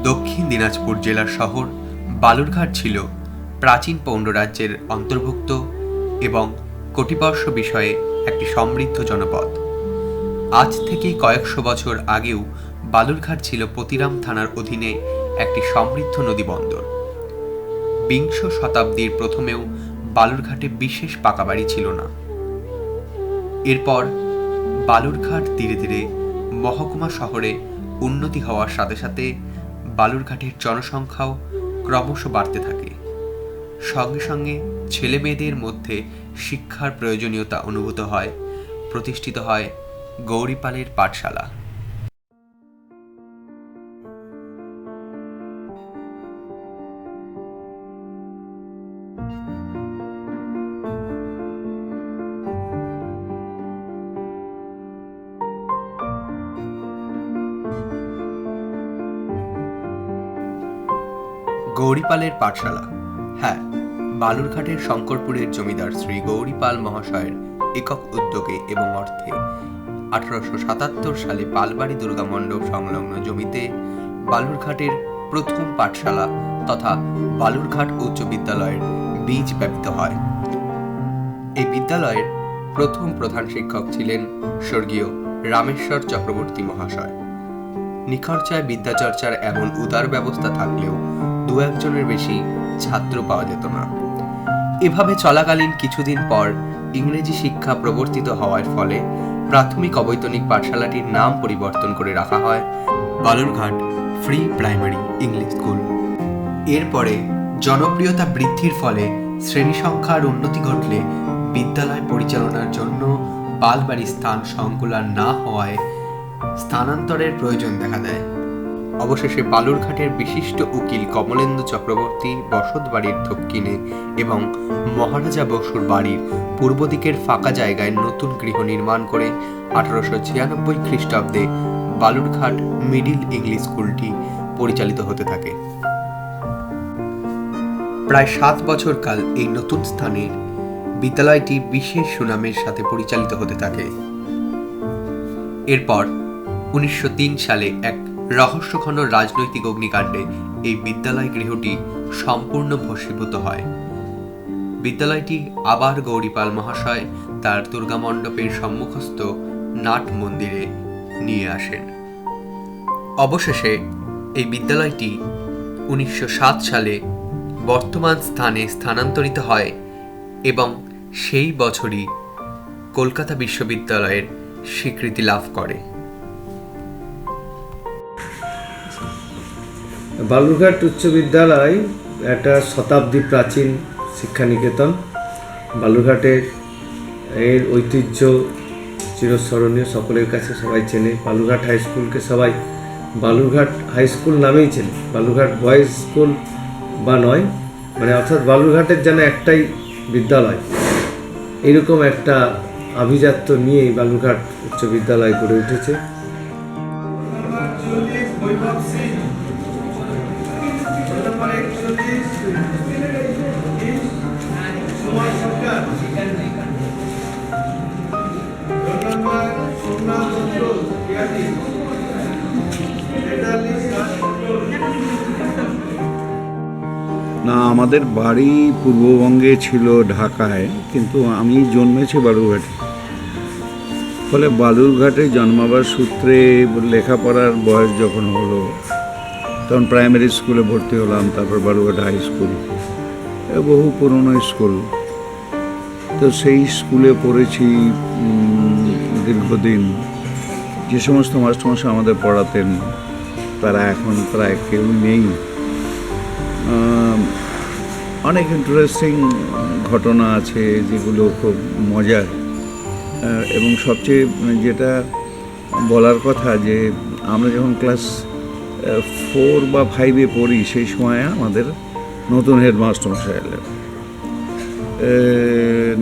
দক্ষিণ দিনাজপুর জেলার শহর বালুরঘাট ছিল প্রাচীন পৌণ্ড রাজ্যের অন্তর্ভুক্ত এবং কটিবর্ষ বিষয়ে একটি সমৃদ্ধ জনপদ। আজ থেকে কয়েকশো বছর আগেও বালুরঘাট ছিল পতিরাম থানার অধীনে একটি সমৃদ্ধ নদীবন্দর। বিংশ শতাব্দীর প্রথমেও বালুরঘাটে বিশেষ পাকা বাড়ি ছিল না। এরপর বালুরঘাট ধীরে ধীরে মহকুমা শহরে উন্নতি হওয়ার সাথে সাথে বালুরঘাটের জনসংখ্যাও ক্রমশ বাড়তে থাকে। সঙ্গে সঙ্গে ছেলে মেয়েদের মধ্যে শিক্ষার প্রয়োজনীয়তা অনুভূত হয়। প্রতিষ্ঠিত হয় গৌরীপালের পাঠশালা। গৌরীপালের পাঠশালা, হ্যাঁ, বালুরঘাটের শঙ্করপুরের জমিদার শ্রী গৌরীপাল মহাশয়ের একক উদ্যোগে এবং অর্থে 1877 সালে পালবাড়ি দুর্গা মণ্ডপ সংলগ্ন জমিতে বালুরঘাটের প্রথম পাঠশালা তথা বালুরঘাট উচ্চ বিদ্যালয়ের বীজ বপিত হয়। এই বিদ্যালয়ের প্রথম প্রধান শিক্ষক ছিলেন স্বর্গীয় রামেশ্বর চক্রবর্তী মহাশয়। নিখরচায় বিদ্যাচর্চার এমন উদার ব্যবস্থা থাকলেও দু একজনের বেশি ছাত্র পাওয়া যেত না। এভাবে চলাকালীন কিছুদিন পর ইংরেজি শিক্ষা প্রবর্তিত হওয়ার ফলে প্রাথমিক অবৈতনিক পাঠশালাটির নাম পরিবর্তন করে রাখা হয় Balurghat free primary English school. এরপরে জনপ্রিয়তা বৃদ্ধির ফলে শ্রেণী সংখ্যার উন্নতি ঘটলে বিদ্যালয় পরিচালনার জন্য পালবাড়ি স্থান সংকুলান না হওয়ায় স্থানান্তরের প্রয়োজন দেখা দেয়। অবশেষে বালুরঘাটের বিশিষ্ট উকিল কমলেন্দু চক্রবর্তী বসত বাড়ির দক্ষিণে এবং মহারাজা বসুর বাড়ির পূর্ব দিকের ফাঁকা জায়গায় নতুন গৃহ নির্মাণ করে 1896 খ্রিস্টাব্দে বালুরঘাট মিডিল ইংলিশ স্কুলটি পরিচালিত হতে থাকে। প্রায় 7 বছর কাল এই নতুন স্থানের বিদ্যালয়টি বিশেষ সুনামের সাথে পরিচালিত হতে থাকে। এরপর 1903 সালে এক রহস্যঘন রাজনৈতিক অগ্নিকাণ্ডে এই বিদ্যালয় গৃহটি সম্পূর্ণ ভস্মীভূত হয়। বিদ্যালয়টি আবার গৌরীপাল মহাশয় তার দুর্গা মণ্ডপের সম্মুখস্থ নাট মন্দিরে নিয়ে আসেন। অবশেষে এই বিদ্যালয়টি 1907 সালে বর্তমান স্থানে স্থানান্তরিত হয় এবং সেই বছরই কলকাতা বিশ্ববিদ্যালয়ের স্বীকৃতি লাভ করে। বালুরঘাট উচ্চ বিদ্যালয় একটা শতাব্দী প্রাচীন শিক্ষানিকেতন। বালুরঘাটের এর ঐতিহ্য চিরস্মরণীয়, সকলের কাছে সবাই চেনে। বালুরঘাট হাই স্কুলকে সবাই বালুরঘাট হাই স্কুল নামেই চেনে, বালুরঘাট বয়েজ স্কুল বা নয়, মানে অর্থাৎ বালুরঘাটের যেন একটাই বিদ্যালয়, এইরকম একটা আভিজাত্য নিয়েই বালুরঘাট উচ্চ বিদ্যালয় গড়ে উঠেছে। না, আমাদের বাড়ি পূর্ববঙ্গে ছিল, ঢাকায়, কিন্তু আমি জন্মেছি বালুরঘাটে। ফলে বালুরঘাটে জন্মাবার সূত্রে লেখাপড়ার বয়স যখন হলো তখন প্রাইমারি স্কুলে ভর্তি হলাম, তারপর বালুরঘাট হাই স্কুল, বহু পুরনো স্কুল। তো সেই স্কুলে পড়েছি দীর্ঘদিন। যে সমস্ত মাস্টারমশাই আমাদের পড়াতেন তারা এখন প্রায় কেউ নেই। অনেক ইন্টারেস্টিং ঘটনা আছে যেগুলো খুব মজার, এবং সবচেয়ে যেটা বলার কথা যে আমরা যখন ক্লাস 4 বা 5-এ পড়ি সেই সময় আমাদের নতুন হেডমাস্টারমশাই এলেন,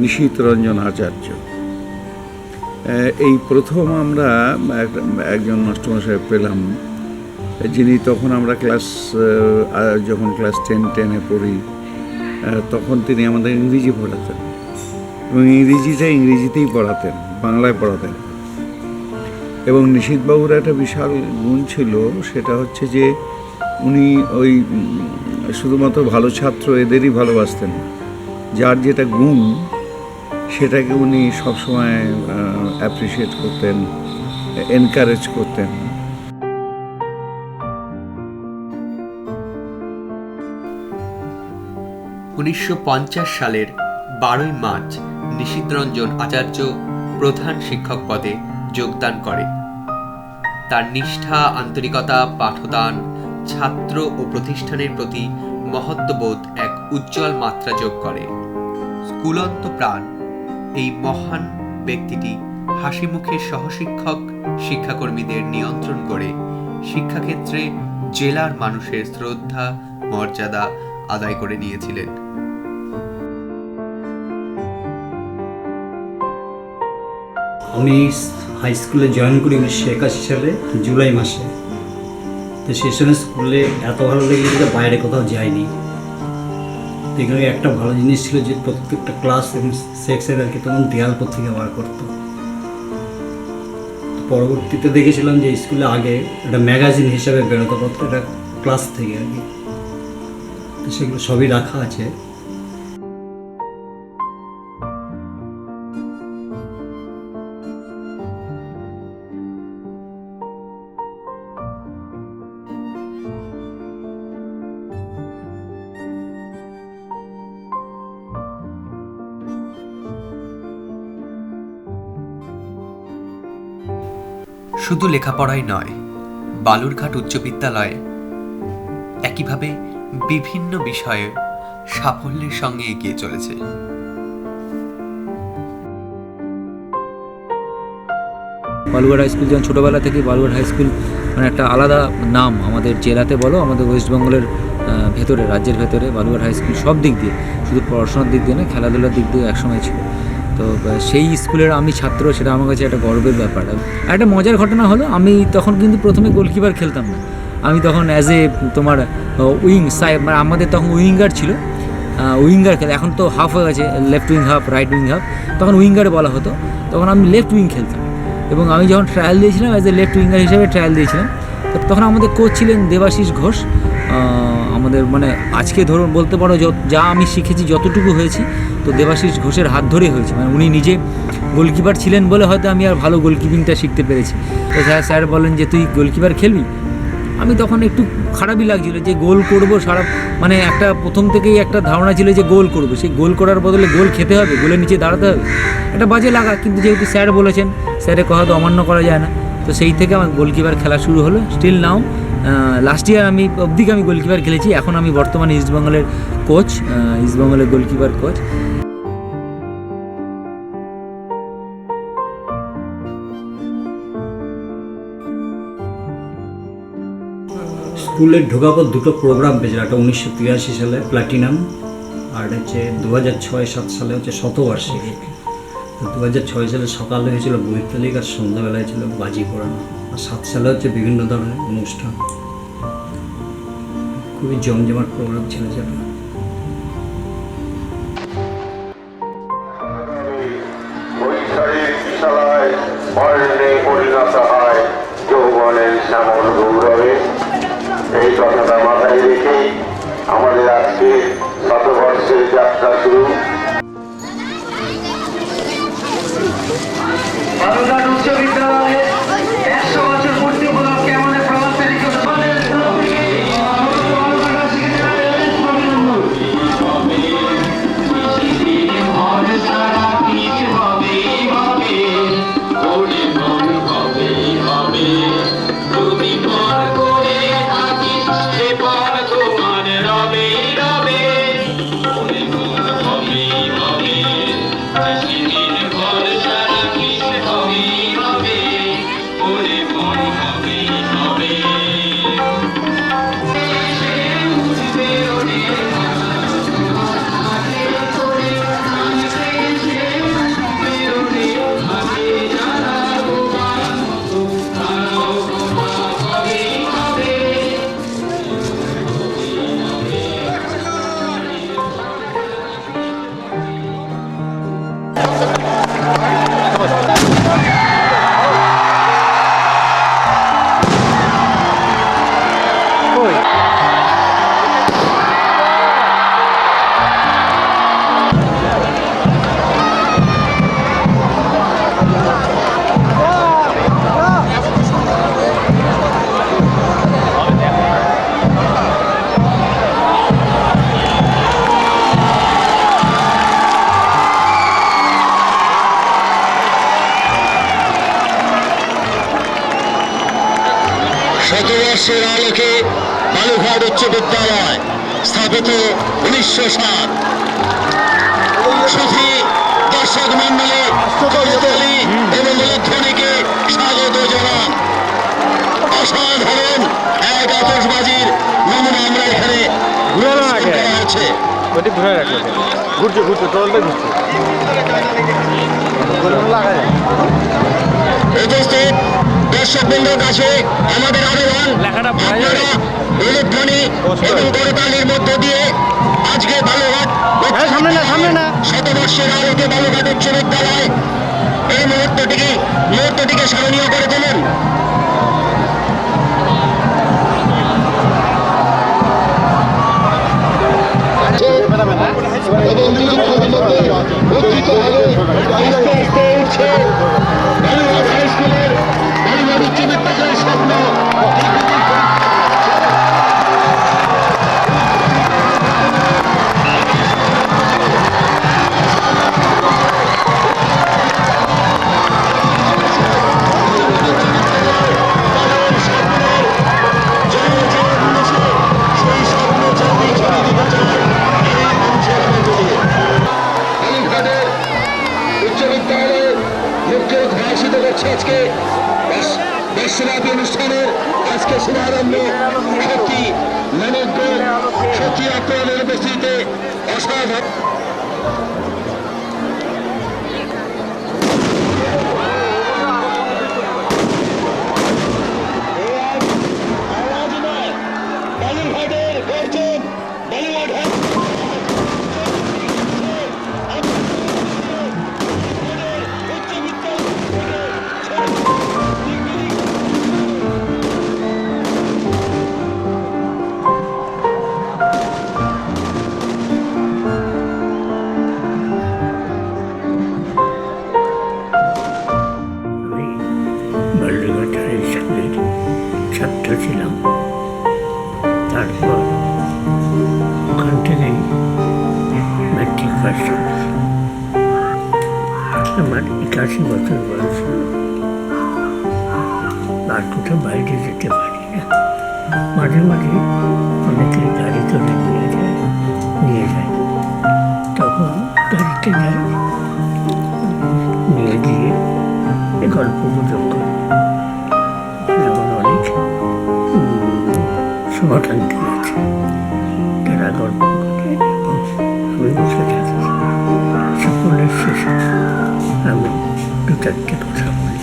নিশীথ রঞ্জন আচার্য। এই প্রথম আমরা একজন মাস্টারমশাই পেলাম, যিনি তখন আমরা যখন ক্লাস 10-এ পড়ি তখন তিনি আমাদের ইংরেজি পড়াতেন, এবং ইংরেজিতেই পড়াতেন, বাংলায় পড়াতেন। এবং নিশীথবাবুর একটা বিশাল গুণ ছিল, সেটা হচ্ছে যে উনি ওই শুধুমাত্র ভালো ছাত্র এদেরই ভালোবাসতেন, যার যেটা গুণ সেটাকে উনি সবসময় অ্যাপ্রিসিয়েট করতেন, এনকারেজ করতেন। 1950 সালের 12ই মার্চ নিশীথরঞ্জন আচার্য প্রধান শিক্ষক পদে যোগদান করে। তার নিষ্ঠা, আন্তরিকতা, পাঠদান, ছাত্র ও প্রতিষ্ঠানের প্রতি মহত্ববোধ এক উজ্জ্বল মাত্রা যোগ করে। স্কুলন্ত প্রাণ এই মহান ব্যক্তিটি হাসি মুখে সহশিক্ষক শিক্ষাকর্মীদের নিয়ন্ত্রণ করে শিক্ষাক্ষেত্রে জেলার মানুষের শ্রদ্ধা মর্যাদা আদায় করে নিয়েছিলেন। আমি হাই স্কুলে জয়েন করি 1981 সালে জুলাই মাসে। তো সে সময় স্কুলে এত ভালো লেগেছে যে বাইরে কোথাও যাইনি। এখানে একটা ভালো জিনিস ছিল যে প্রত্যেকটা ক্লাস এবং সেকশন আর কি তখন দেয়াল পত্রিকা বার করতো। পরবর্তীতে দেখেছিলাম যে স্কুলে আগে একটা ম্যাগাজিন হিসাবে বেরোতে পারতো, এটা ক্লাস থেকে আর কি। তো সেগুলো সবই রাখা আছে। শুধু লেখাপড়াই নয়, বালুরঘাট উচ্চ বিদ্যালয়ে একইভাবে বিভিন্ন বিষয়ে সাফল্যের সঙ্গে এগিয়ে চলেছে। বালুরঘাট হাই স্কুল যেমন ছোটোবেলা থেকে বালুরঘাট হাই স্কুল মানে একটা আলাদা নাম আমাদের জেলাতে বলো, আমাদের ওয়েস্ট বেঙ্গলের ভেতরে, রাজ্যের ভেতরে বালুরঘাট হাই স্কুল সব দিক দিয়ে, শুধু পড়াশোনার দিক দিয়ে না, খেলাধুলার দিক দিয়ে একসময় ছিল। তো সেই স্কুলের আমি ছাত্র, সেটা আমার কাছে একটা গর্বের ব্যাপার। একটা মজার ঘটনা হলো, আমি তখন কিন্তু প্রথমে গোলকিপার খেলতাম না। আমি তখন অ্যাজ এ তোমার উইং সাইড, মানে আমাদের তখন উইঙ্গার ছিল, উইঙ্গার খেলে, এখন তো হাফ হয়ে গেছে, left wing half, right wing half, তখন উইঙ্গারে বলা হতো। তখন আমি লেফট উইং খেলতাম এবং আমি যখন ট্রায়াল দিয়েছিলাম অ্যাজ এ লেফট উইঙ্গার হিসেবে ট্রায়াল দিয়েছিলাম। তখন আমাদের কোচ ছিলেন দেবাশিস ঘোষ। আমাদের মানে আজকে ধরুন বলতে পারো যা আমি শিখেছি যতটুকু হয়েছি তো দেবাশিস ঘোষের হাত ধরেই হয়েছে। মানে উনি নিজে গোলকিপার ছিলেন বলে হয়তো আমি আর ভালো গোলকিপিংটা শিখতে পেরেছি। তো স্যার বলেন যে তুই গোলকিপার খেলবি। আমি তখন একটু খারাপই লাগছিল যে গোল করব, সারা মানে একটা প্রথম থেকেই একটা ধারণা ছিল যে গোল করব, সেই গোল করার বদলে গোল খেতে হবে, গোলের নিচে দাঁড়াতে হবে, একটা বাজে লাগা। কিন্তু যেহেতু স্যার বলেছেন, স্যারের কথা তো অমান্য করা যায় না। তো সেই থেকে আমার গোলকিপার খেলা শুরু হলো। স্টিল নাও লাস্ট ইয়ার আমি অবধিকে আমি গোলকিপার খেলেছি। এখন আমি বর্তমানে ইস্টবেঙ্গলের কোচ, ইস্টবেঙ্গলের গোলকিপার কোচ। স্কুলে ঢোকার পর দুটো প্রোগ্রাম পেয়েছিল, একটা 1983 সালে প্ল্যাটিনাম, আর হচ্ছে 2006-07 সালে হচ্ছে শতবার্ষিকী। 2006 সালে সকালে হয়েছিল বৈতালিক, আর সন্ধ্যাবেলায় ছিল বাজি পোড়ানো, আর 7 সালে হচ্ছে বিভিন্ন ধরনের অনুষ্ঠান। খুবই জমজমাট প্রোগ্রাম ছিল সেটা। এই কথাটা মাথায় রেখেই আমাদের আজকে শতবর্ষের যাত্রা শুরু। বালুরঘাট উচ্চ বিদ্যালয়ে 100 বছর পূর্তি উপলক্ষে আমাদের প্রধান শিক্ষক শতবর্ষের আলোকে বালুঘাট উচ্চ বিদ্যালয় স্থাপিত 1907। সুধী দর্শক মন্ডলী করতালি এবং উলধ্বনিকে স্বাগত জানান। অসাধারণ এক আতশবাজির নমুনা আমরা এখানে করা হয়েছে। উপস্থিত দর্শকবৃন্দের কাছে আমাদের আবেদন, আপনারা উলধ্বনি এবং করতালির মধ্য দিয়ে আজকে বালুঘাট শতবর্ষের আলোকে বালুঘাট উচ্চ বিদ্যালয় এই মুহূর্তটিকে স্মরণীয় করে তুলুন। এবং কিছুক্ষণের মধ্যে উজ্জিত হবে আস্তে আস্তে উঠছে বালুঘাট হাই স্কুলের বালুঘাট উচ্চ বিদ্যালয়ের স্বপ্ন। উচ্চ বিদ্যালয়ের মুখ্য ভাষিত করছে আজকে বর্ষব্যাপী অনুষ্ঠানের আজকে শুভারম্ভ। সত্যি মনোজ্ঞ, সত্যি আপনাদের উপস্থিতিতে অসাধারণ। বালুরঘাটের গর্জন, বালুরঘাট আমি বালুরঘাট হাই স্কুলের ছাত্র ছিলাম। তারপর ওখান থেকেই ম্যাট্রিক পাস করেছি। আমার 81 বছর বয়স। আর কোথাও বাইরে যেতে পারি না। মাঝে মাঝে অনেকে গাড়ি তুলে নিয়ে যায়। তখন গাড়িতে যাই, নিয়ে গিয়ে গল্প গুজব করি। যেমন অনেক শুভাকাঙ্ক্ষী আছে, তারা গল্প করে আমি বসে থাকি। সকলের শেষে আমি 2-4টে কথা বলি।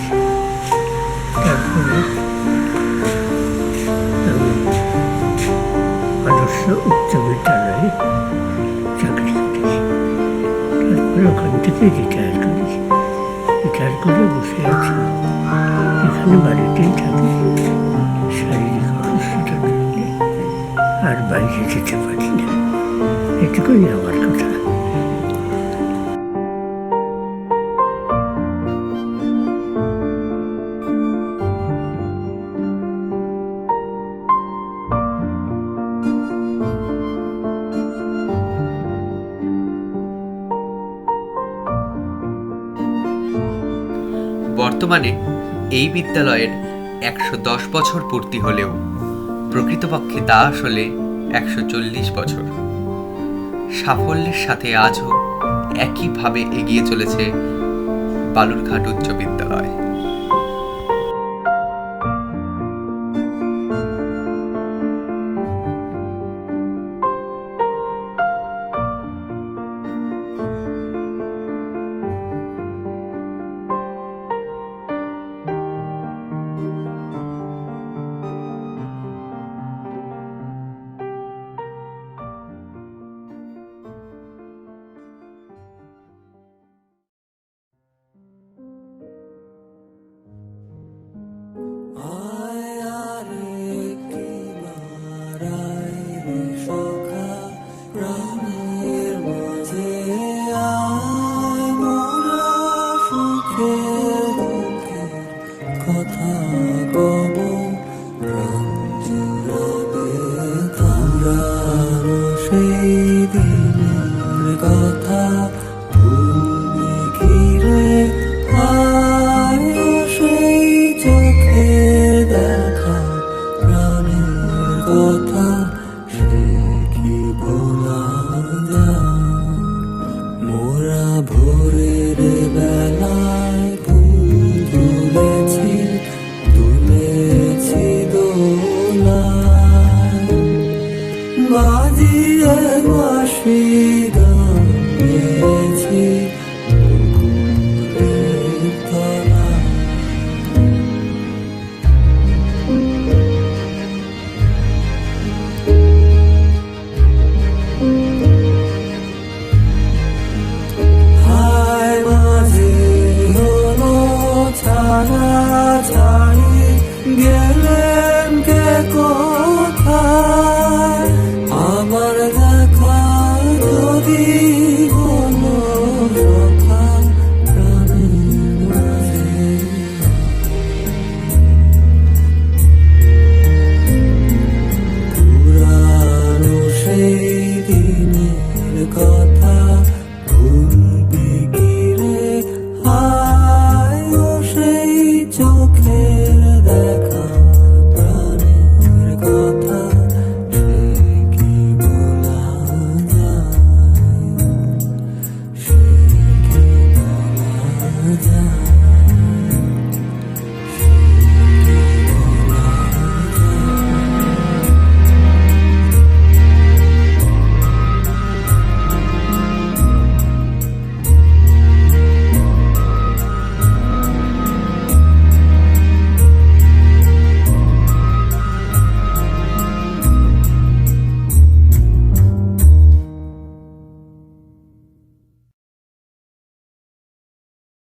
তারপরে আমি আদর্শ উচ্চ বিদ্যালয়ে চাকরি করি। তারপরে ওখান থেকে রিটায়ার করি। রিটায়ার করে বসে আছি। এখানে বাড়িতেই থাকি, শারীরিক অসুস্থতার জন্য আর বাইরে যেতে পারি না। এটুকুই আমার কথা। বর্তমানে এই বিদ্যালয়ের 110 বছর পূর্তি হলেও প্রকৃতপক্ষে তা আসলে 140 বছর। সাফল্যের সাথে আজও একইভাবে এগিয়ে চলেছে বালুরঘাট উচ্চ বিদ্যালয়। গেলে